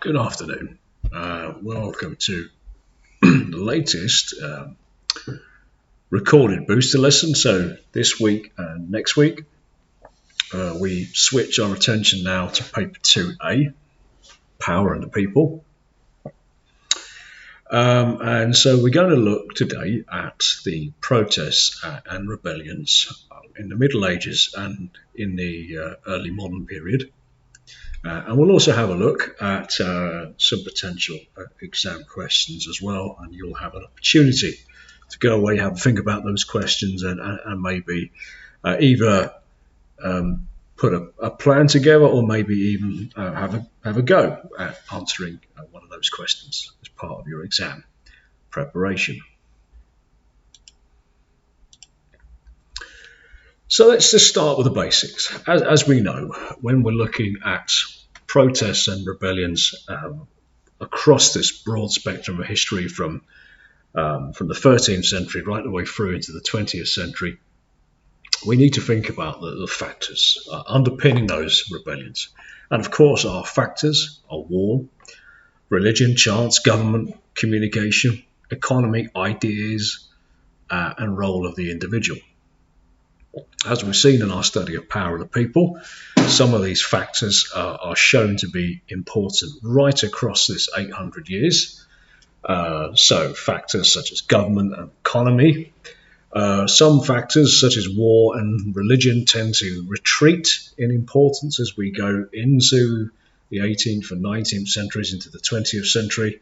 Good afternoon. Welcome to the latest recorded booster lesson. So this week and next week, we switch our attention now to paper 2A, Power and the People. And so we're going to look today at the protests and rebellions in the Middle Ages and in the early modern period. And we'll also have a look at some potential exam questions as well, and you'll have an opportunity to go away, have a think about those questions, and maybe either put a plan together, or maybe even have a go at answering one of those questions as part of your exam preparation. So let's just start with the basics. As we know, when we're looking at protests and rebellions across this broad spectrum of history from the 13th century right the way through into the 20th century, we need to think about the factors underpinning those rebellions. And of course, our factors are war, religion, chance, government, communication, economy, ideas, and role of the individual. As we've seen in our study of Power of the People, some of these factors are shown to be important right across this 800 years. So factors such as government and economy. Some factors such as war and religion tend to retreat in importance as we go into the 18th and 19th centuries, into the 20th century.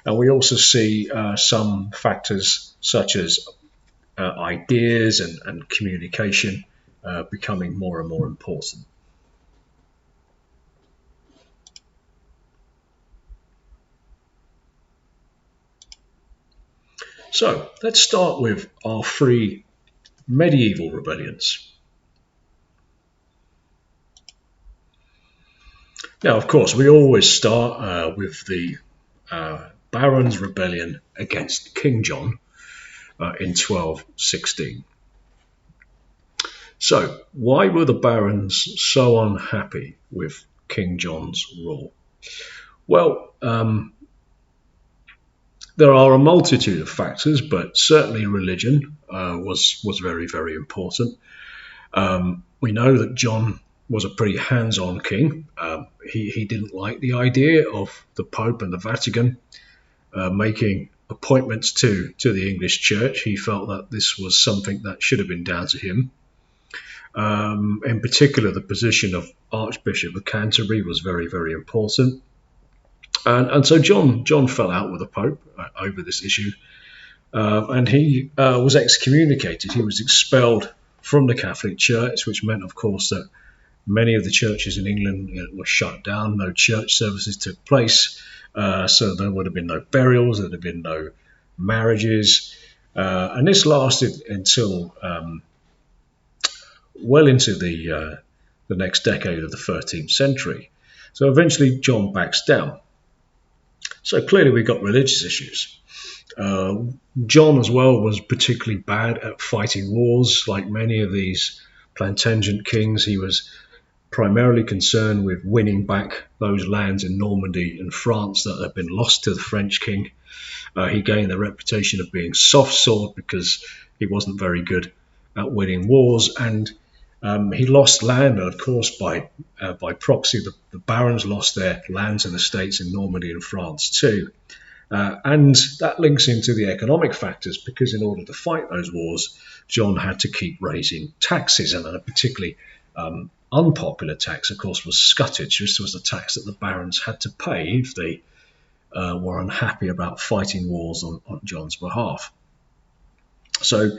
And we also see some factors such as ideas and communication becoming more and more important. So let's start with our three medieval rebellions. Now, of course, we always start with the Barons' Rebellion against King John in 1216. So, why were the barons so unhappy with King John's rule? Well, there are a multitude of factors, but certainly religion was very, very important. We know that John was a pretty hands-on king. He didn't like the idea of the Pope and the Vatican making appointments to the English Church. He felt that this was something that should have been down to him. In particular, the position of Archbishop of Canterbury was very, very important. And so John fell out with the Pope over this issue, and he was excommunicated. He was expelled from the Catholic Church, which meant, of course, that many of the churches in England were shut down. No church services took place, so there would have been no burials, there would have been no marriages, and this lasted until well into the next decade of the 13th century. So eventually John backs down. So clearly we've got religious issues. John as well was particularly bad at fighting wars. Like many of these Plantagenet kings, he was primarily concerned with winning back those lands in Normandy and France that had been lost to the French king. He gained the reputation of being soft-sword because he wasn't very good at winning wars, and he lost land, and of course by proxy the barons lost their lands and estates in Normandy and France too. And that links into the economic factors, because in order to fight those wars, John had to keep raising taxes, and a particularly unpopular tax, of course, was scutage. This was the tax that the barons had to pay if they were unhappy about fighting wars on John's behalf. So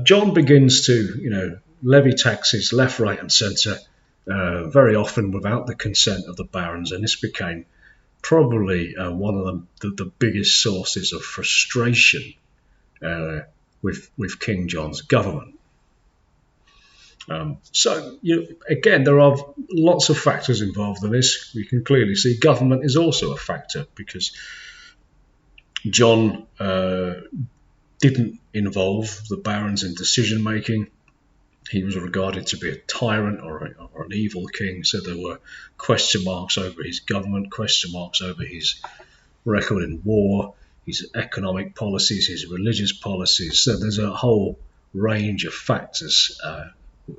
John begins to, levy taxes left, right, and centre, very often without the consent of the barons, and this became probably one of the biggest sources of frustration with King John's government. So again, there are lots of factors involved in this. We can clearly see government is also a factor, because John didn't involve the barons in decision making. He was regarded to be a tyrant or an evil king, so there were question marks over his government, question marks over his record in war, his economic policies, his religious policies. So there's a whole range of factors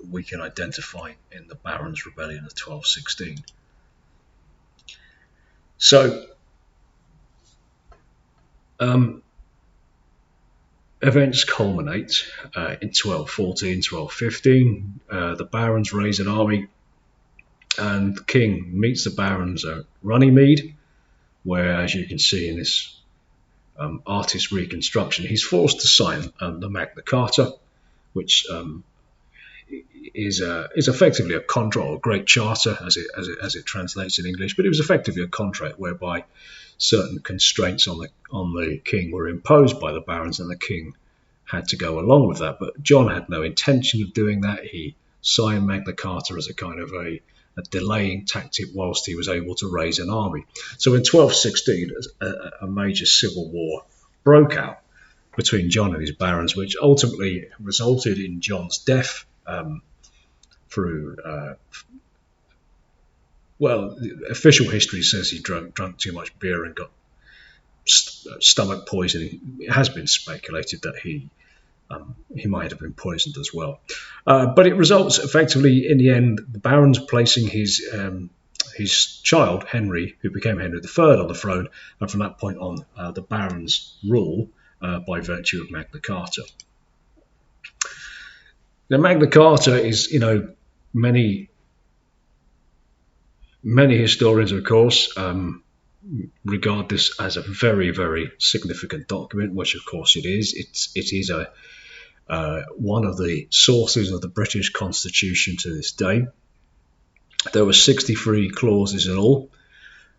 we can identify in the Barons' Rebellion of 1216. So events culminate in 1214, 1215. The barons raise an army, and the king meets the barons at Runnymede, where, as you can see in this artist reconstruction, he's forced to sign the Magna Carta, which is effectively a contract, or Great Charter, as it translates in English. But it was effectively a contract whereby certain constraints on the king were imposed by the barons, and the king had to go along with that. But John had no intention of doing that. He signed Magna Carta as a kind of a delaying tactic whilst he was able to raise an army. So in 1216, a major civil war broke out between John and his barons, which ultimately resulted in John's death through well, official history says he drank too much beer and got stomach poisoning. It has been speculated that he might have been poisoned as well. But it results effectively in the end, the barons placing his child, Henry, who became Henry III, on the throne, and from that point on, the barons rule by virtue of Magna Carta. The Magna Carta is, many historians, of course, regard this as a very, very significant document, which of course it is. It is one of the sources of the British Constitution to this day. There were 63 clauses in all,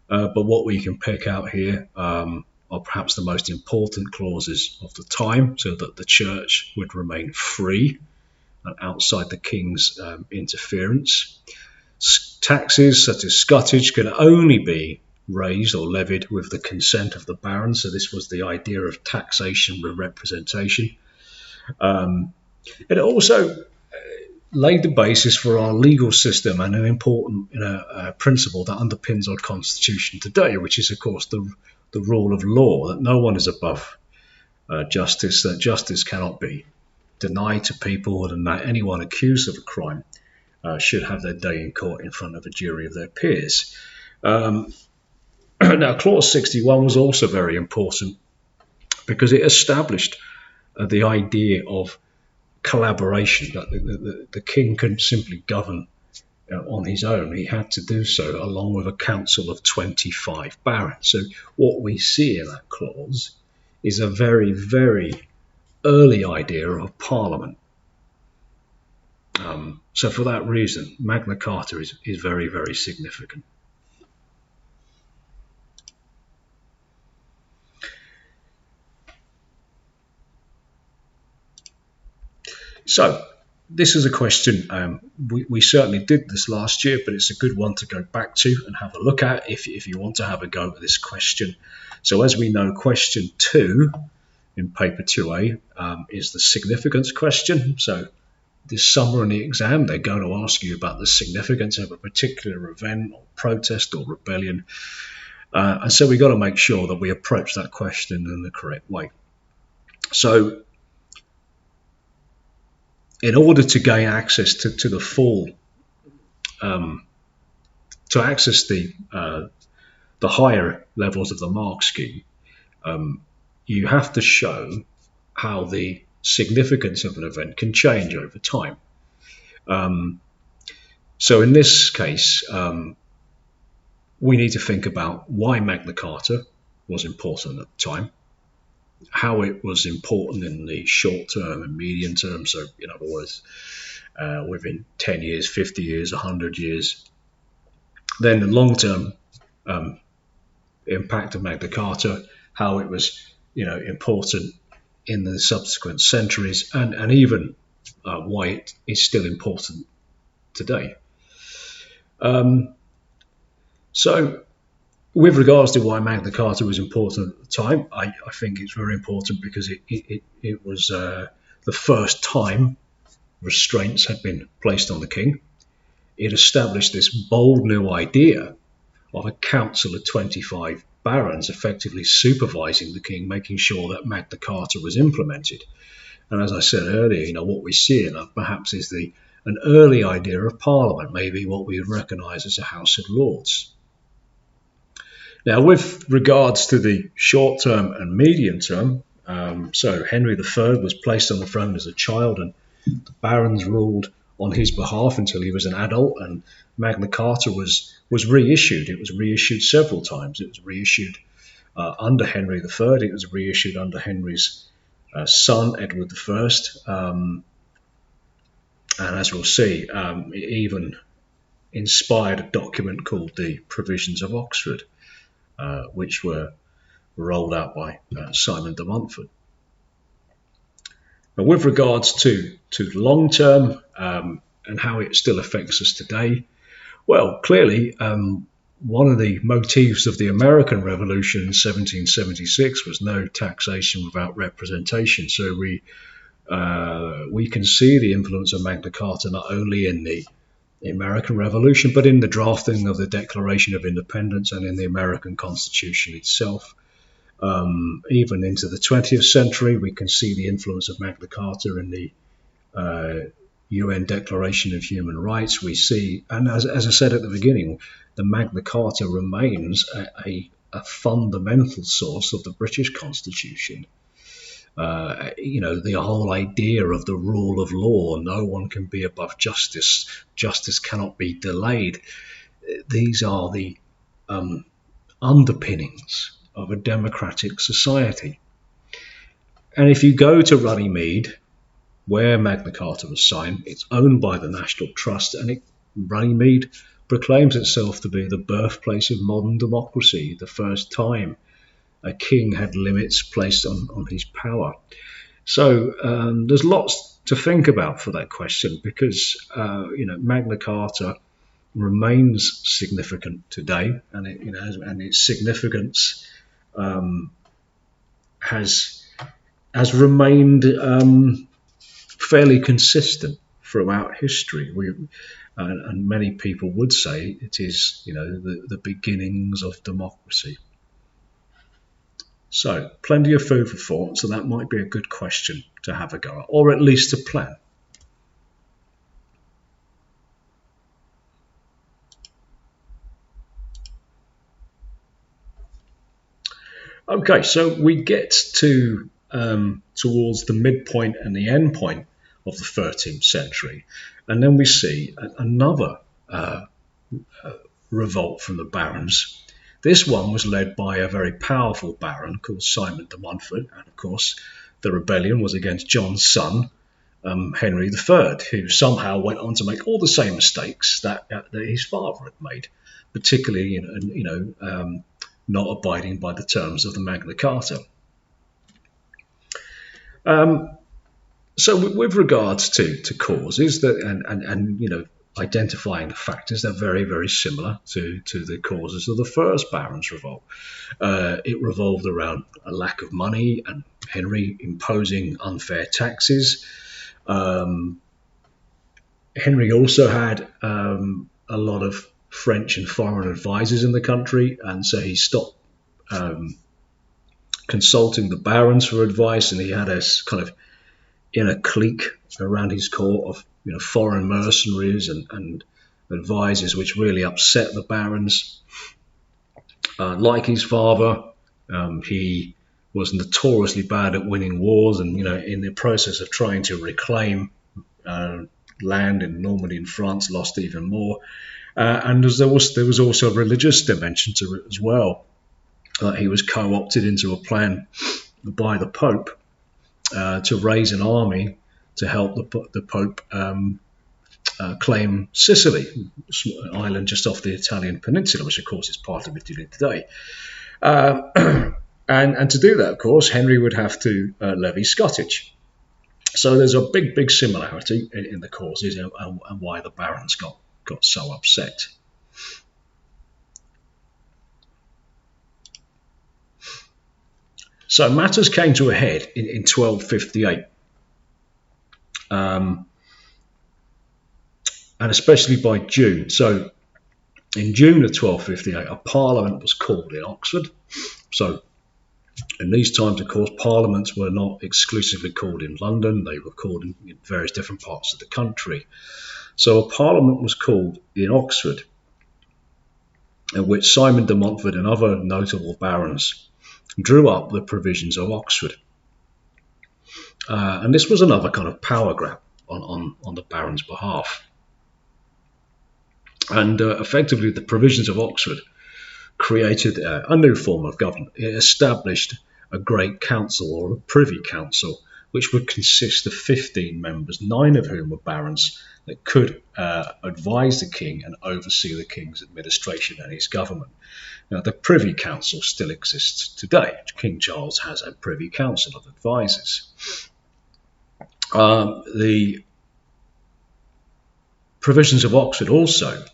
but what we can pick out here are perhaps the most important clauses of the time, so that the church would remain free and outside the king's interference. Taxes such as scutage can only be raised or levied with the consent of the barons. So this was the idea of taxation with representation. It also laid the basis for our legal system and an important principle that underpins our constitution today, which is, of course, the rule of law, that no one is above justice, that justice cannot be denied to people, and that anyone accused of a crime should have their day in court in front of a jury of their peers. Now, Clause 61 was also very important because it established the idea of collaboration, that the king couldn't simply govern on his own. He had to do so along with a council of 25 barons. So what we see in that clause is a very, very early idea of Parliament. So for that reason, Magna Carta is very, very significant. So this is a question, we certainly did this last year, but it's a good one to go back to and have a look at if you want to have a go at this question. So as we know, question 2 in paper 2A is the significance question. So this summer in the exam, they're going to ask you about the significance of a particular event or protest or rebellion. And so we've got to make sure that we approach that question in the correct way. So in order to gain access to the full, to access the higher levels of the mark scheme, you have to show how the significance of an event can change over time. So in this case, we need to think about why Magna Carta was important at the time, how it was important in the short term and medium term, so in other words, within 10 years, 50 years, 100 years. Then the long term impact of Magna Carta, how it was important in the subsequent centuries, and even why it is still important today. So with regards to why Magna Carta was important at the time, I think it's very important because it was the first time restraints had been placed on the king. It established this bold new idea of a council of 25 barons effectively supervising the king, making sure that Magna Carta was implemented. And as I said earlier, what we see perhaps is an early idea of Parliament, maybe what we would recognise as a House of Lords. Now, with regards to the short term and medium term, so Henry III was placed on the throne as a child, and the barons ruled on his behalf until he was an adult, and Magna Carta was reissued. It was reissued several times. It was reissued under Henry III. It was reissued under Henry's son, Edward I. And as we'll see, it even inspired a document called the Provisions of Oxford, which were rolled out by Simon de Montfort. Now, with regards to long term and how it still affects us today, well, clearly, one of the motifs of the American Revolution in 1776 was no taxation without representation. So we can see the influence of Magna Carta not only in the American Revolution, but in the drafting of the Declaration of Independence and in the American Constitution itself. Even into the 20th century, we can see the influence of Magna Carta in the UN Declaration of Human Rights. We see, and as I said at the beginning, the Magna Carta remains a fundamental source of the British Constitution. The whole idea of the rule of law, no one can be above justice, justice cannot be delayed. These are the underpinnings of a democratic society. And if you go to Runnymede, where Magna Carta was signed, it's owned by the National Trust, and Runnymede proclaims itself to be the birthplace of modern democracy, the first time a king had limits placed on his power. So there's lots to think about for that question, because Magna Carta remains significant today, and its significance has remained fairly consistent throughout history. And many people would say it is, the beginnings of democracy. So, plenty of food for thought, so that might be a good question to have a go at, or at least to plan. Okay, so we get to towards the midpoint and the end point of the 13th century, and then we see another revolt from the barons. This one was led by a very powerful baron called Simon de Montfort, and of course the rebellion was against John's son, Henry III, who somehow went on to make all the same mistakes that his father had made, particularly not abiding by the terms of the Magna Carta. So with regards to causes and identifying the factors, they're very, very similar to the causes of the first Barons' Revolt. It revolved around a lack of money and Henry imposing unfair taxes. Henry also had a lot of French and foreign advisors in the country, and so he stopped consulting the barons for advice, and he had a kind of inner clique around his court of foreign mercenaries and advisors, which really upset the barons. Like his father, he was notoriously bad at winning wars, and in the process of trying to reclaim land in Normandy and France, lost even more. And there was also a religious dimension to it as well. He was co-opted into a plan by the Pope to raise an army to help the Pope claim Sicily, an island just off the Italian peninsula, which of course is part of Italy today. And to do that, of course, Henry would have to levy scutage. So there's a big similarity in the causes and why the barons got so upset. So matters came to a head in 1258. and especially by June. So in June of 1258, a parliament was called in Oxford. So in these times, of course, parliaments were not exclusively called in London. They were called in various different parts of the country. So a parliament was called in Oxford, in which Simon de Montfort and other notable barons drew up the provisions of Oxford. And this was another kind of power grab on the barons' behalf. And effectively, the provisions of Oxford created a new form of government. It established a Great Council, or a Privy Council, which would consist of 15 members, 9 of whom were barons, that could advise the king and oversee the king's administration and his government. Now, the Privy Council still exists today. King Charles has a Privy Council of advisors. The provisions of Oxford also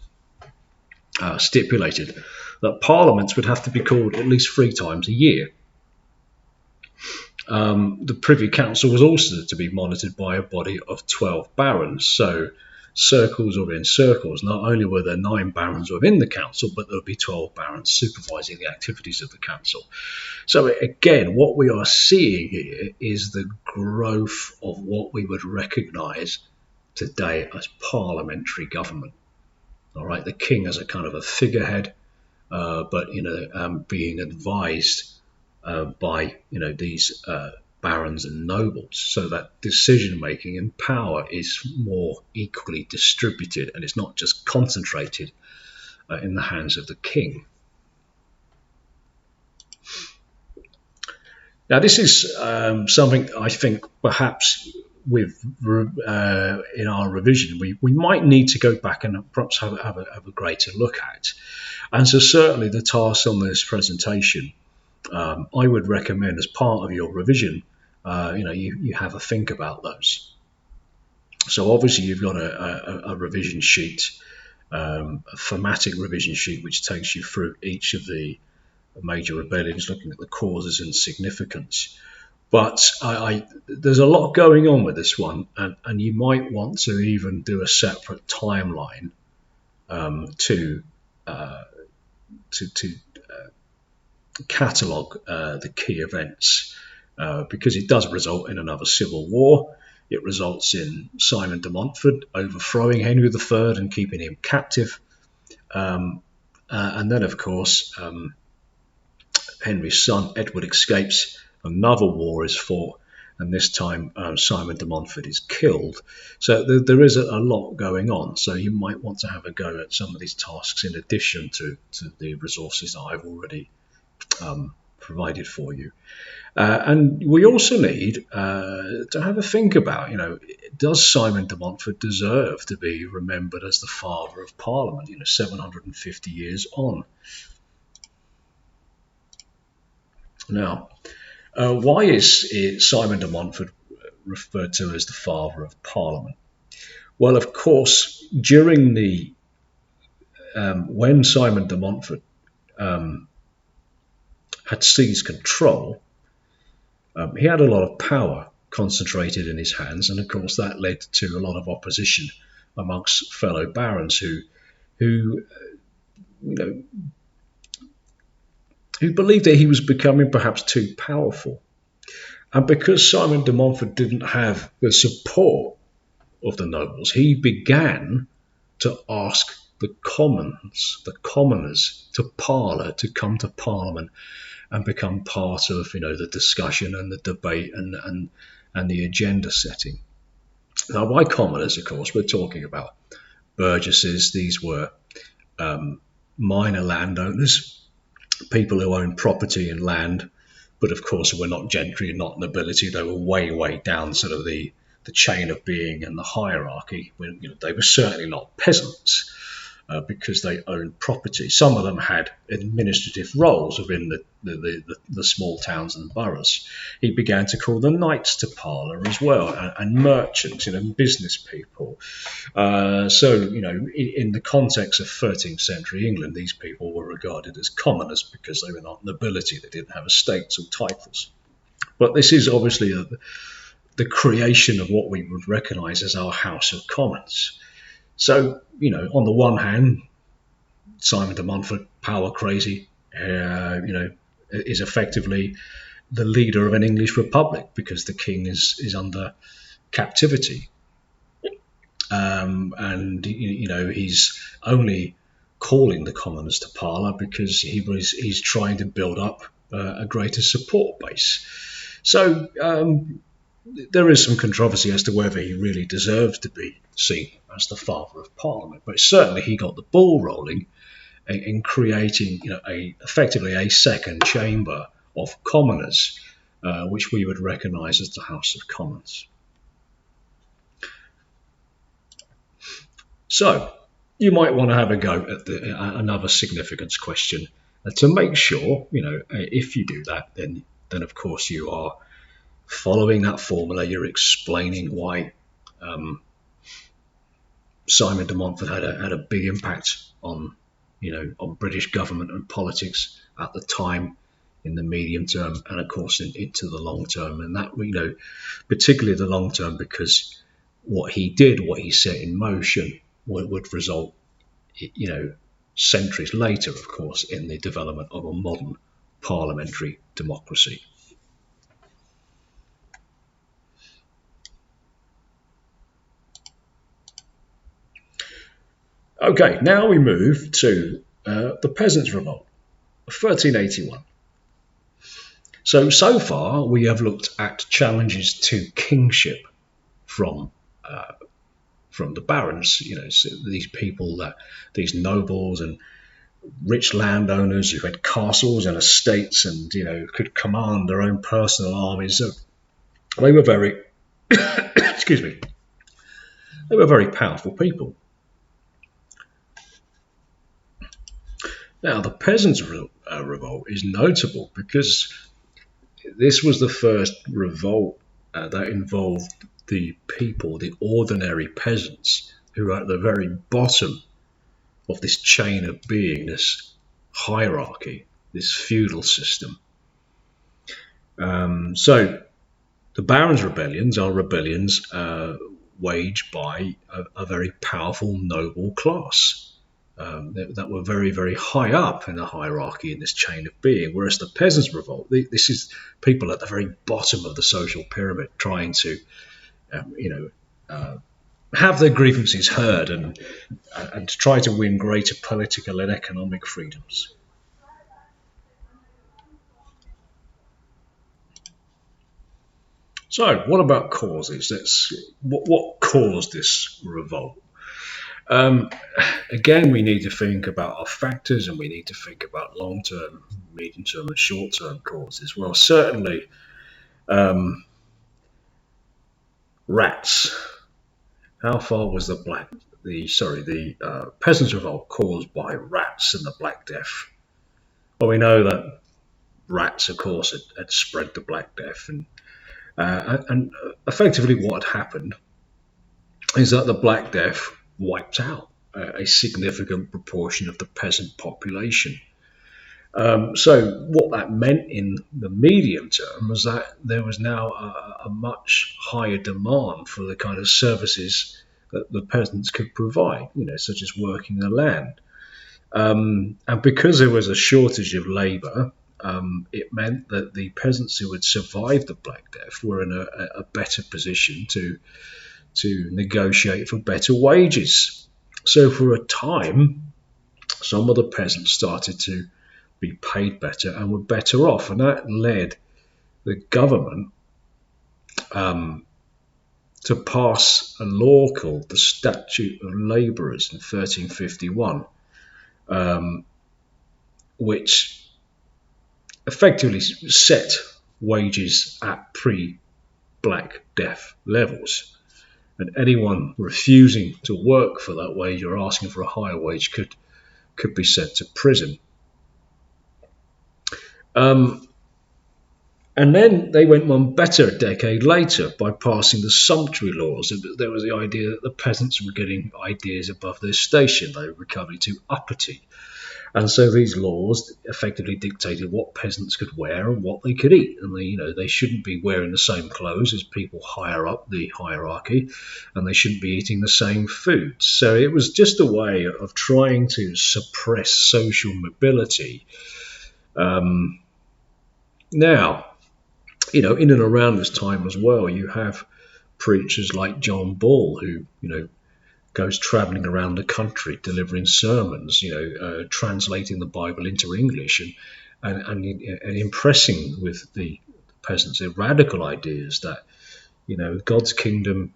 stipulated that parliaments would have to be called at least 3 times a year. The Privy Council was also to be monitored by a body of 12 barons. So circles within circles. Not only were there 9 barons within the council, but there would be 12 barons supervising the activities of the council. So again, what we are seeing here is the growth of what we would recognise today as parliamentary government. All right, the king as a kind of a figurehead, but being advised by these barons and nobles, so that decision making and power is more equally distributed, and it's not just concentrated in the hands of the king. Now, this is something I think perhaps with in our revision we might need to go back and perhaps have a greater look at. And so certainly the tasks on this presentation, I would recommend as part of your revision, you have a think about those. So obviously you've got a revision sheet, a thematic revision sheet, which takes you through each of the major rebellions, looking at the causes and significance. But there's a lot going on with this one, and you might want to even do a separate timeline to catalogue the key events, because it does result in another civil war. It results in Simon de Montfort overthrowing Henry III and keeping him captive. And then, of course, Henry's son, Edward, escapes. Another war is fought, and this time Simon de Montfort is killed. So there is a lot going on. So you might want to have a go at some of these tasks in addition to the resources that I've already provided for you. And we also need to have a think about, does Simon de Montfort deserve to be remembered as the father of Parliament, 750 years on? Now, why is Simon de Montfort referred to as the father of Parliament? Well, of course, during the when Simon de Montfort had seized control, he had a lot of power concentrated in his hands, and of course that led to a lot of opposition amongst fellow barons who believed that he was becoming perhaps too powerful. And because Simon de Montfort didn't have the support of the nobles, he began to ask the commoners to come to Parliament and become part of the discussion and the debate and the agenda setting. Now, by commoners, of course, we're talking about burgesses. These were minor landowners, people who owned property and land, but of course were not gentry and not nobility. They were way down sort of the chain of being and the hierarchy. They were certainly not peasants because they owned property. Some of them had administrative roles within the small towns and boroughs. He began to call the knights to parlour as well, and merchants, business people. So in the context of 13th century England, these people were regarded as commoners because they were not nobility. They didn't have estates or titles. But this is obviously the creation of what we would recognise as our House of Commons. So, on the one hand, Simon de Montfort, power crazy, is effectively the leader of an English republic because the king is under captivity. And he's only calling the Commons to parlor because he's trying to build up a greater support base. So there is some controversy as to whether he really deserves to be seen as the father of Parliament, but certainly he got the ball rolling in creating, effectively a second chamber of commoners, which we would recognise as the House of Commons. So you might want to have a go at another significance question to make sure, if you do that, then of course you are following that formula. You're explaining why Simon de Montfort had a big impact on British government and politics at the time, in the medium term, and of course into the long term. And that, particularly the long term, because what he did, what he set in motion, would result, centuries later, of course, in the development of a modern parliamentary democracy. Okay, now we move to the Peasants' Revolt, 1381. So far we have looked at challenges to kingship from the barons, so these people, these nobles and rich landowners who had castles and estates and could command their own personal armies. So they were very, excuse me, they were very powerful people. Now the Peasants' Revolt is notable because this was the first revolt that involved the people, the ordinary peasants, who are at the very bottom of this chain of being, this hierarchy, this feudal system. So the Barons' Rebellions are rebellions waged by a very powerful noble class that were very, very high up in the hierarchy in this chain of being, whereas the Peasants' Revolt, this is people at the very bottom of the social pyramid trying to have their grievances heard and to try to win greater political and economic freedoms. So, what about causes? What caused this revolt? Again, we need to think about our factors, and we need to think about long-term, medium-term, and short-term causes. Well, certainly, rats. How far was the Peasants' Revolt caused by rats and the Black Death? Well, we know that rats, of course, had spread the Black Death, and effectively what had happened is that the Black Death wiped out a significant proportion of the peasant population. So what that meant in the medium term was that there was now a much higher demand for the kind of services that the peasants could provide, such as working the land. And because there was a shortage of labour, it meant that the peasants who had survived the Black Death were in a better position to negotiate for better wages. So for a time, some of the peasants started to be paid better and were better off, and that led the government to pass a law called the Statute of Labourers in 1351, which effectively set wages at pre-Black Death levels. And anyone refusing to work for that wage or asking for a higher wage could be sent to prison. And then they went one better a decade later by passing the sumptuary laws. There was the idea that the peasants were getting ideas above their station. They were becoming too uppity. And so these laws effectively dictated what peasants could wear and what they could eat. And they shouldn't be wearing the same clothes as people higher up the hierarchy, and they shouldn't be eating the same foods. So it was just a way of trying to suppress social mobility. Now, in and around this time as well, you have preachers like John Ball, who, goes traveling around the country delivering sermons, translating the Bible into English and impressing with the peasants the radical ideas that, God's kingdom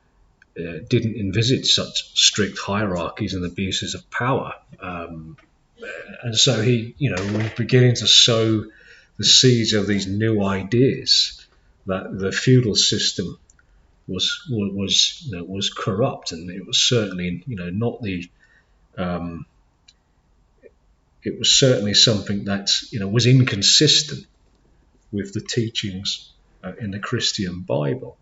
didn't envisage such strict hierarchies and abuses of power. And so he, was beginning to sow the seeds of these new ideas that the feudal system was corrupt, and it was certainly not the it was certainly something that was inconsistent with the teachings in the Christian Bible.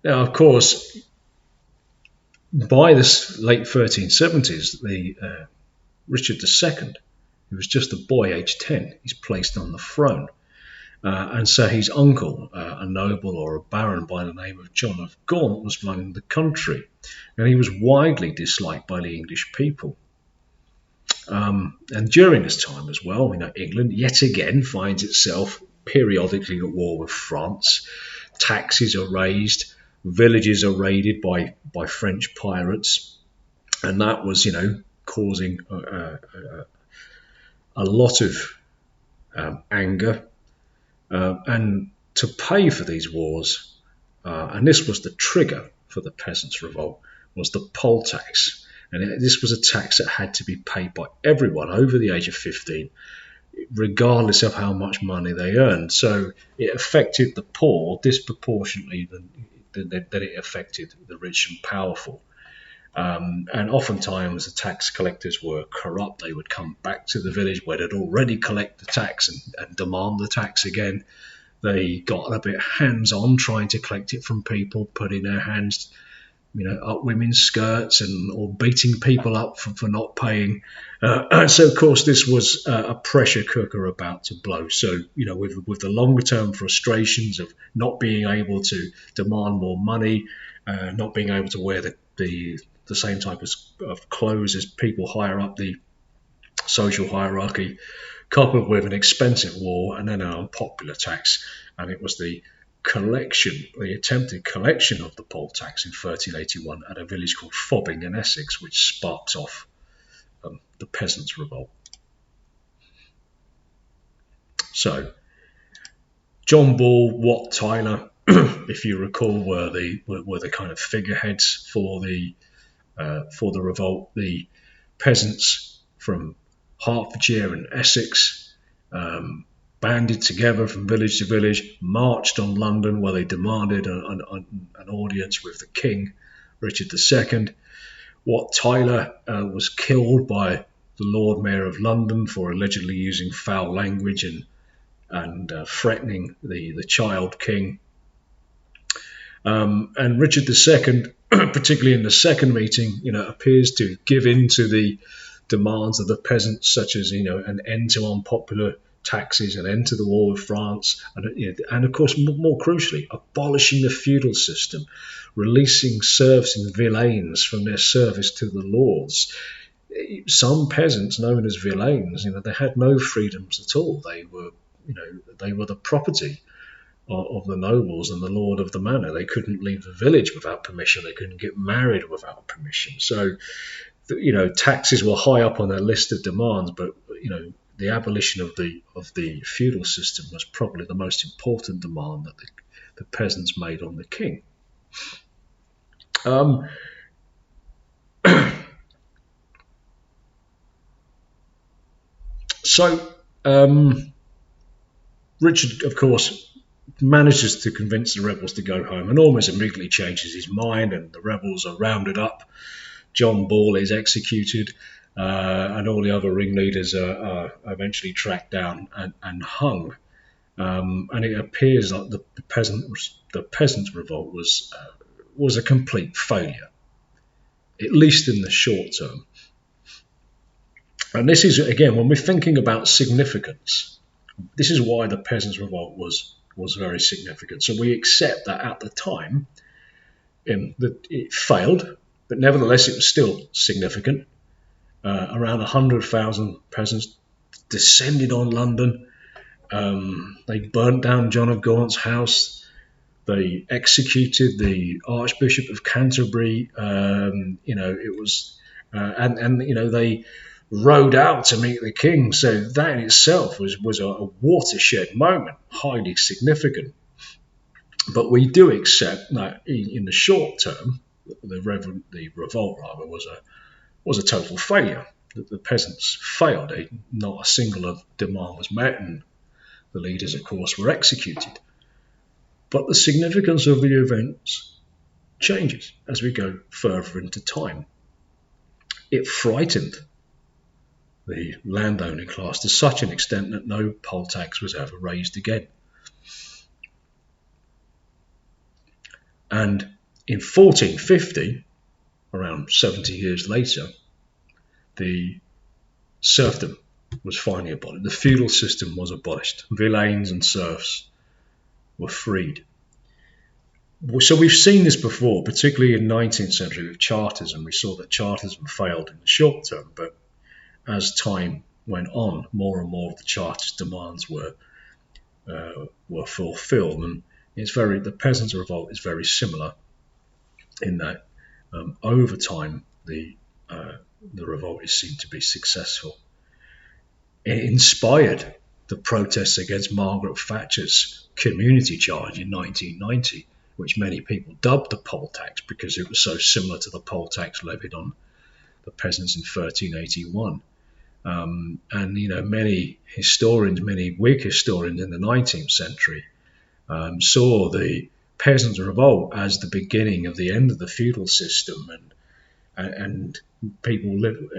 Now, of course, by the late 1370s, Richard II, who was just a boy, aged 10, he's placed on the throne. And so his uncle, a noble or a baron by the name of John of Gaunt, was running the country. And he was widely disliked by the English people. And during this time as well, England yet again finds itself periodically at war with France. Taxes are raised, villages are raided by French pirates, and that was, causing a lot of anger. And to pay for these wars, and this was the trigger for the peasants' revolt, was the poll tax. And this was a tax that had to be paid by everyone over the age of 15, regardless of how much money they earned. So it affected the poor disproportionately than it affected the rich and powerful. And oftentimes the tax collectors were corrupt. They would come back to the village where they'd already collected the tax and demand the tax again. They got a bit hands-on trying to collect it from people, putting their hands up women's skirts or beating people up for not paying. So, of course, this was a pressure cooker about to blow. So, with the longer-term frustrations of not being able to demand more money, not being able to wear the same type of clothes as people higher up the social hierarchy, coupled with an expensive war and then an unpopular tax. And it was the attempted collection of the poll tax in 1381 at a village called Fobbing in Essex, which sparks off the peasants' revolt. So, John Ball, Wat Tyler, if you recall, were the kind of figureheads for the revolt. The peasants from Hertfordshire and Essex banded together from village to village, marched on London, where they demanded an audience with the King, Richard II. Wat Tyler was killed by the Lord Mayor of London for allegedly using foul language and threatening the child king. And Richard II, particularly in the second meeting, appears to give in to the demands of the peasants, such as an end to unpopular taxes, an end to the war with France, and of course, more crucially, abolishing the feudal system, releasing serfs and villeins from their service to the lords. Some peasants, known as villeins, they had no freedoms at all. They were the property of the nobles and the lord of the manor. They couldn't leave the village without permission. They couldn't get married without permission. So, taxes were high up on their list of demands, but the abolition of the feudal system was probably the most important demand that the peasants made on the king. Richard, of course, manages to convince the rebels to go home and almost immediately changes his mind, and the rebels are rounded up. John Ball is executed, and all the other ringleaders are eventually tracked down and hung. And it appears that the peasants' revolt was a complete failure. at least in the short term. And this is, again, when we're thinking about significance, this is why the Peasants' Revolt was very significant. So we accept that at the time that it failed, but nevertheless it was still significant. Around 100,000 peasants descended on London. They burnt down John of Gaunt's house. They executed the Archbishop of Canterbury. It was, they rode out to meet the king. So that in itself was a watershed moment, highly significant. But we do accept that in the short term, the revolt was a total failure. The peasants failed. Not a single demand was met, and the leaders, of course, were executed. But the significance of the events changes as we go further into time. It frightened the landowning class to such an extent that no poll tax was ever raised again. And in 1450, around 70 years later, the serfdom was finally abolished. The feudal system was abolished. Villeins and serfs were freed. So we've seen this before, particularly in the 19th century with Chartism. We saw that Chartism failed in the short term, but as time went on, more and more of the Chartist demands were fulfilled. And the Peasants' Revolt is very similar in that over time the revolt is seen to be successful. It inspired the protests against Margaret Thatcher's community charge in 1990, which many people dubbed the poll tax because it was so similar to the poll tax levied on the peasants in 1381. Many Whig historians in the 19th century saw the Peasants' Revolt as the beginning of the end of the feudal system, and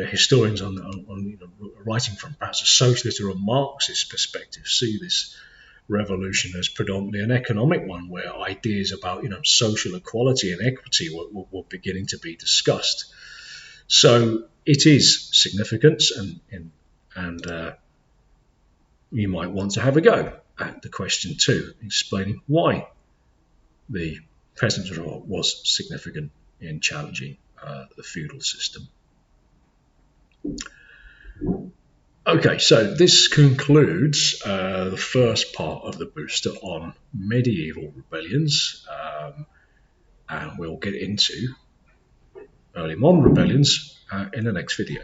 historians writing from perhaps a socialist or a Marxist perspective see this revolution as predominantly an economic one, where ideas about social equality and equity were beginning to be discussed. So it is significant, and you might want to have a go at the question too, explaining why the Peasants' Revolt was significant in challenging the feudal system. Okay, so this concludes the first part of the booster on medieval rebellions, and we'll get into early modern rebellions in the next video.